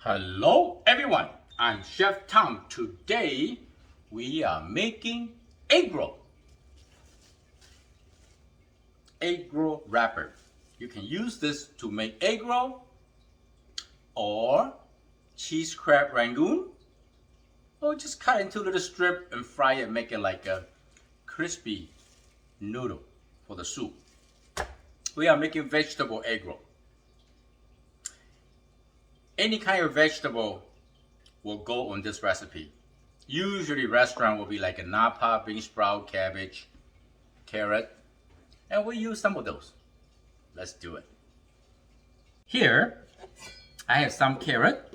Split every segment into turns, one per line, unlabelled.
Hello everyone, I'm Chef Tom. Today we are making egg roll. Egg roll wrapper. You can use this to make egg roll or cheese crab rangoon, or just cut into little strip and fry it, make it like a crispy noodle for the soup. We are making vegetable egg roll. Any kind of vegetable will go on this recipe. Usually restaurant will be like a napa, bean sprout, cabbage, carrot, and we use some of those. Let's do it. Here, I have some carrot.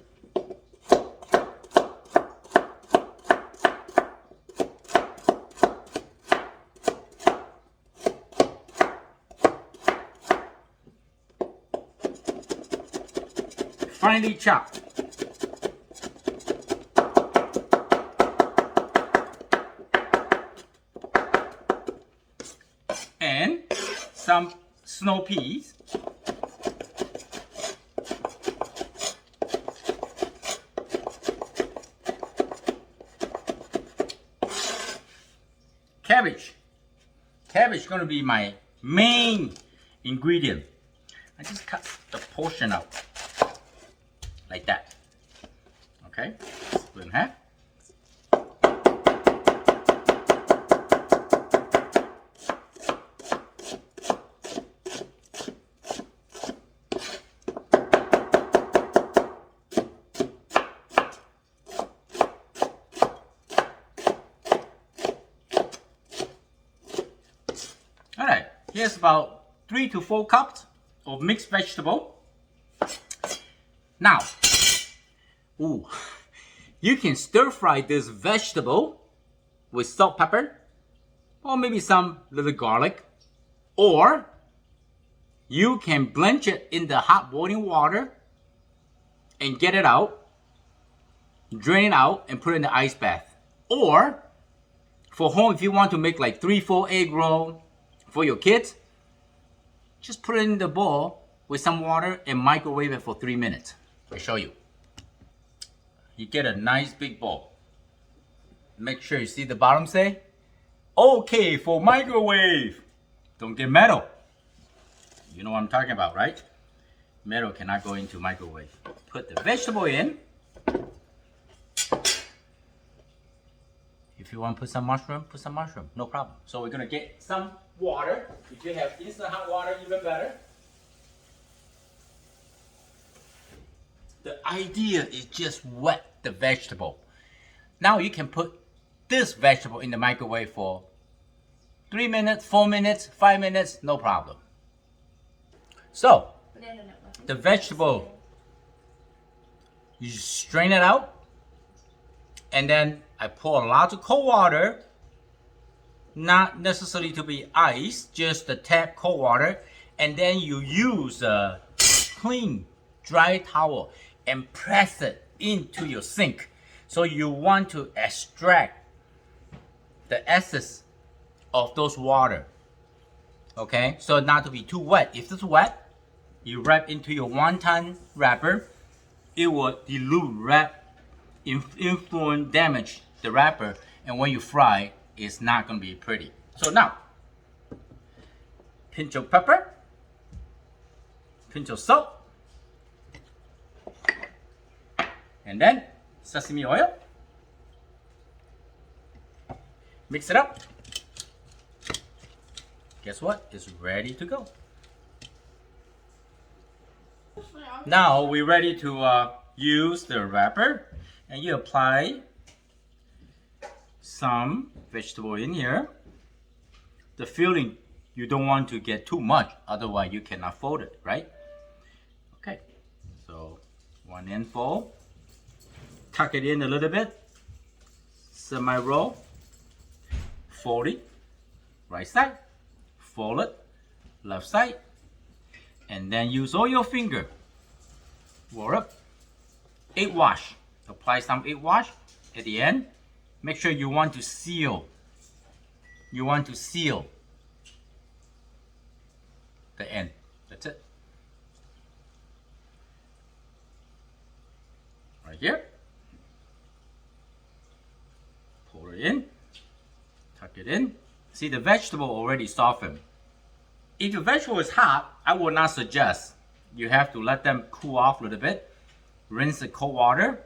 Finely chopped. And some snow peas. Cabbage. Cabbage is going to be my main ingredient. I just cut the portion out. Like that. Okay, split in half. Alright, here's about 3 to 4 cups of mixed vegetable. Now, you can stir fry this vegetable with salt, pepper, or maybe some little garlic, or you can blanch it in the hot boiling water and get it out, drain it out, and put it in the ice bath. Or for home, if you want to make like 3-4 egg roll for your kids, just put it in the bowl with some water and microwave it for 3 minutes. I'll show you. You get a nice big bowl. Make sure you see the bottom say, okay for microwave. Don't get metal. You know what I'm talking about, right? Metal cannot go into microwave. Put the vegetable in. If you want to put some mushroom, put some mushroom. No problem. So we're going to get some water. If you have instant hot water, even better. The idea is just wet the vegetable. Now you can put this vegetable in the microwave for 3 minutes, 4 minutes, 5 minutes, no problem. So, the vegetable, you strain it out, and then I pour a lot of cold water, not necessarily to be ice, just a tap cold water, and then you use a clean, dry towel and press it into your sink. So you want to extract the essence of those water. Okay, so not to be too wet. If it's wet, you wrap into your wonton wrapper. It will dilute, influence, damage the wrapper, and when you fry, it's not going to be pretty. So now, pinch of pepper, pinch of salt, and then sesame oil. Mix it up. Guess what? It's ready to go. Now we're ready to use the wrapper, and you apply some vegetable in here. The filling, you don't want to get too much, otherwise you cannot fold it, right? Okay, so one end fold. Tuck it in a little bit, semi-roll, fold it, right side, fold it, left side, and then use all your finger, roll up, egg wash, apply some egg wash at the end. Make sure you want to seal the end. That's it. here. Pour it in. Tuck it in. See, the vegetable already softened. If your vegetable is hot, I would not suggest. You have to let them cool off a little bit. Rinse in cold water.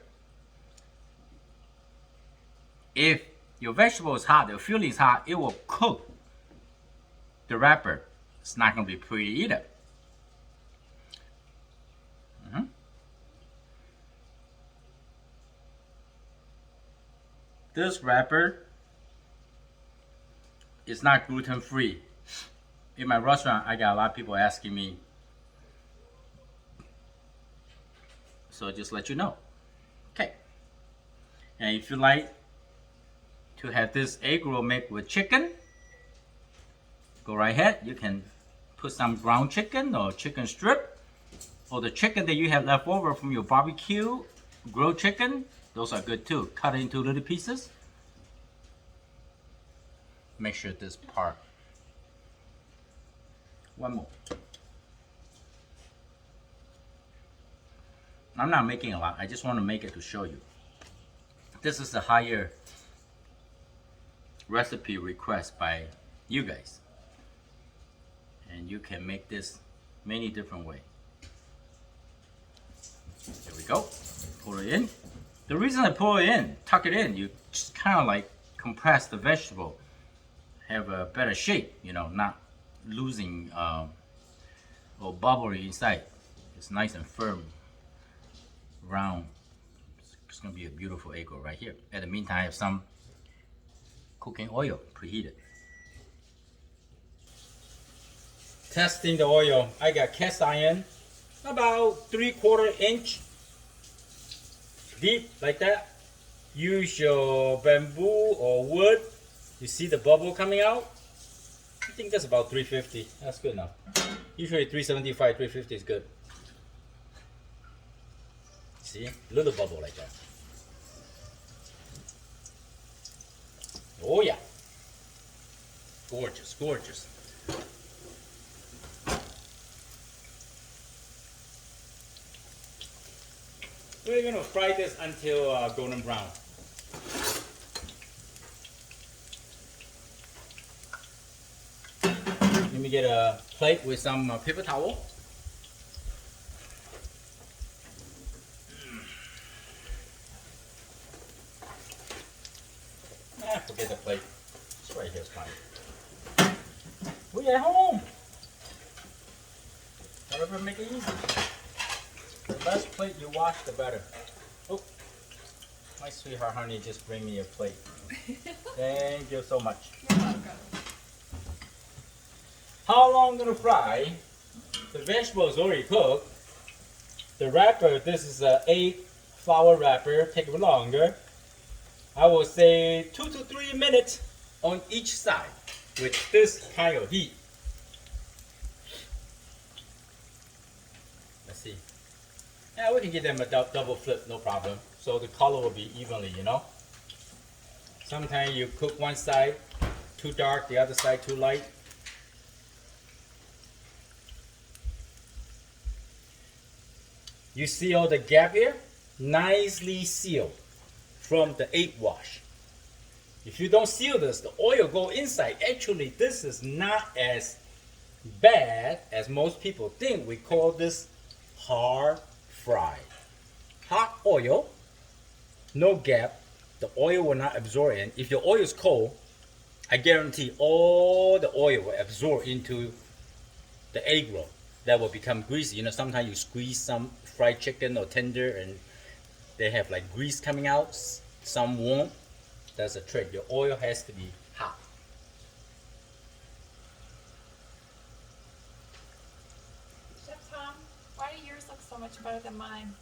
If your vegetable is hot, the filling is hot, it will cook the wrapper. It's not going to be pretty either. This wrapper is not gluten free. In my restaurant, I got a lot of people asking me. So just let you know. Okay. And if you like to have this egg roll made with chicken, go right ahead. You can put some ground chicken or chicken strip, or the chicken that you have left over from your barbecue, grilled chicken. Those are good too. Cut it into little pieces. Make sure this part. One more. I'm not making a lot. I just want to make it to show you. This is a higher recipe request by you guys. And you can make this many different ways. There we go. Pour it in. The reason I pour it in, tuck it in, you just kind of like compress the vegetable, have a better shape, you know, not losing or bubbly inside. It's nice and firm, round. It's gonna be a beautiful egg roll right here. In the meantime, I have some cooking oil preheated. Testing the oil. I got cast iron, about 3/4 inch deep like that. Use your bamboo or wood. You see the bubble coming out? I think that's about 350. That's good enough. Usually 375, 350 is good. See? Little bubble like that. Oh yeah. Gorgeous, gorgeous. We're going to fry this until golden brown. Let me get a plate with some paper towel. Forget the plate. It's right here, it's fine. We at home. Whatever make it easy. The less plate you wash, the better. Oh, my sweetheart honey just bring me a plate. Thank you so much.
You're welcome.
How long I'm gonna fry? The vegetable is already cooked. The wrapper, this is an 8 flour wrapper, take it longer. I will say 2 to 3 minutes on each side with this kind of heat. Let's see. Yeah, we can give them a double flip, no problem. So the color will be evenly, you know. Sometimes you cook one side too dark, the other side too light. You see all the gap here? Nicely sealed from the 8 wash. If you don't seal this, the oil go inside. Actually, this is not as bad as most people think. We call this hard fry. Hot oil, no gap. The oil will not absorb in. If your oil is cold, I guarantee all the oil will absorb into the egg roll. That will become greasy. You know, sometimes you squeeze some fried chicken or tender and they have like grease coming out. Some won't. That's a trick. Your oil has to be hot.
Chef Tom, why do yours look so much better than mine?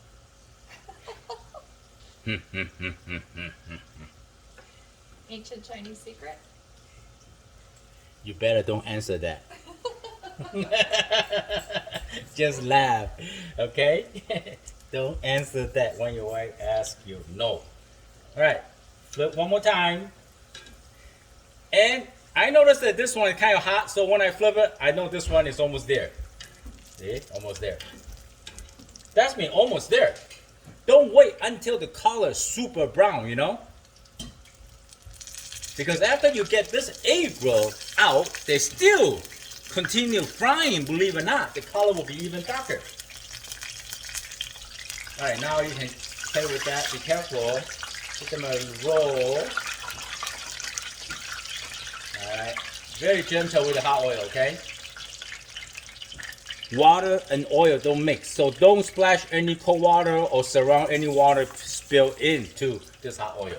Ancient Chinese secret?
You better don't answer that. Just laugh, okay? Don't answer that when your wife asks you. No. All right, flip one more time. And I noticed that this one is kind of hot, so when I flip it, I know this one is almost there. See, almost there. That's me, almost there. Don't wait until the color is super brown, you know? Because after you get this egg roll out, they still continue frying, believe it or not. The color will be even darker. Alright, now you can play with that. Be careful. Put them in a roll. Alright. Very gentle with the hot oil, okay? Water and oil don't mix, so don't splash any cold water or surround any water spill into this hot oil.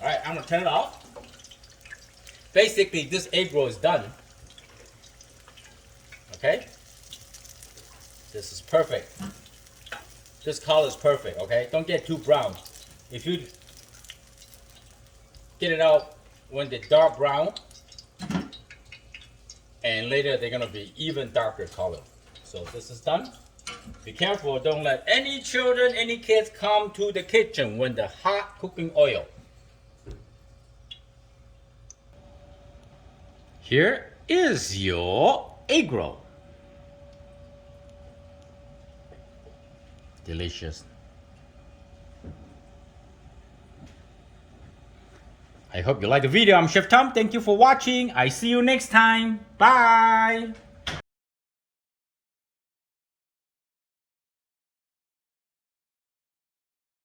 Alright, I'm gonna turn it off. Basically, this egg roll is done. Okay? This is perfect. This color is perfect, okay? Don't get too brown. If you get it out when they're dark brown, and later they're gonna be even darker color. So this is done. Be careful, don't let any children, any kids come to the kitchen when the hot cooking oil. Here is your egg roll. Delicious. I hope you like the video. I'm Chef Tom. Thank you for watching. I see you next time. Bye.